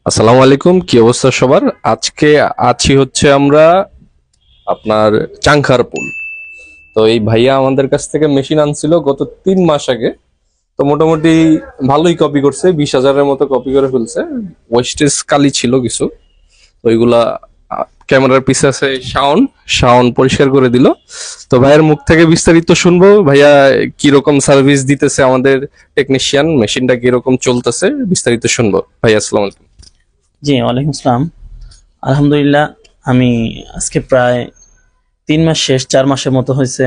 আসসালামু আলাইকুম, কি অবস্থা সবার? আজকে আছি হচ্ছে আমরা আপনার চাংখারপুল। তো এই ভাইয়া আমাদের কাছ থেকে মেশিন আনছিল গত 3 মাস আগে। তো মোটামুটি ভালোই কপি করছে, 20,000-এর মতো কপি করে ফেলছে। ওয়েস্টেজ কালি ছিল কিছু, তো ওইগুলা ক্যামেরার পিছে আছে শাওন, শাওন পরিষ্কার করে দিল। তো ভাইয়ের মুখ থেকে বিস্তারিত শুনবো, ভাইয়া কিরকম সার্ভিস দিতেছে আমাদের টেকনিশিয়ান, মেশিনটা কিরকম চলতেছে বিস্তারিত শুনবো। ভাইয়া আসসালামু আলাইকুম। জি, ওয়ালাইকুম আসসালাম। আলহামদুলিল্লাহ, আমি আজকে প্রায় 3 মাস শেষ, 4 মাসের মতো হয়েছে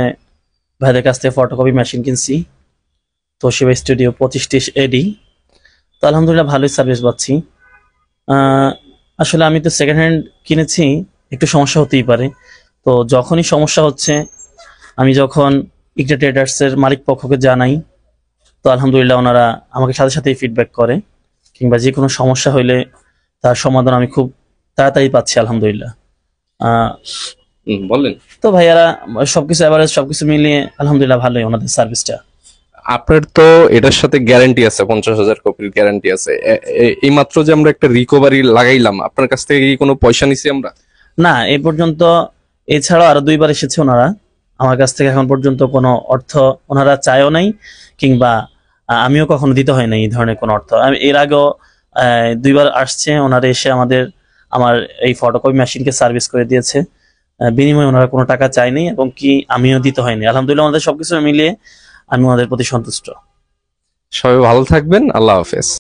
ভাইদের কাছ থেকে ফটোকপি মেশিন কিনছি। Toshiba studio 2530 AD। তো আলহামদুলিল্লাহ ভালোই সার্ভিস পাচ্ছি। আহ, আসলে আমি তো সেকেন্ড হ্যান্ড কিনেছি, একটু সমস্যা হতেই পারে। তো যখনই সমস্যা হচ্ছে, আমি যখন ইকটা ট্রেডার্সের মালিক পক্ষকে জানাই, তো আলহামদুলিল্লাহ ওনারা আমাকে সাথে সাথেই ফিডব্যাক করে, কিংবা যে কোনো সমস্যা হইলে তার সমাধান আমি খুব তাড়াতাড়ি পাচ্ছি আলহামদুলিল্লাহ। আহ, বলেন। তো ভাইয়ারা সবকিছু এভারেজ সবকিছু মিলিয়ে আলহামদুলিল্লাহ ভালোই ওনাদের সার্ভিসটা। আপনার তো এটার সাথে গ্যারান্টি আছে, 50,000 কপির গ্যারান্টি আছে। এই মাত্র যে আমরা একটা রিকভারি লাগাইলাম, আপনার কাছ থেকে কি কোনো পয়সা নিছি আমরা? না, এ পর্যন্ত এছাড়াও আরো 2বার এসেছে ওনারা আমার কাছ থেকে, এখন পর্যন্ত কোনো অর্থ ওনারা চায়ও নাই, কিংবা আমিও কখনো দিতে হয় না এই ধরনের কোনো অর্থ। আমি এর আগেও 2বার আসছে ওনারা, এসে আমার এই ফটোকপি মেশিনকে সার্ভিস করে দিয়েছে। বিনিময়ে ওনারা কোনো টাকা চায়নি, এবং কি আমিও দিতে হয়নি। আলহামদুলিল্লাহ ওনাদের সবকিছু মিলিয়ে আমি ওনাদের প্রতি সন্তুষ্ট। সবাই ভালো থাকবেন, আল্লাহ হাফেজ।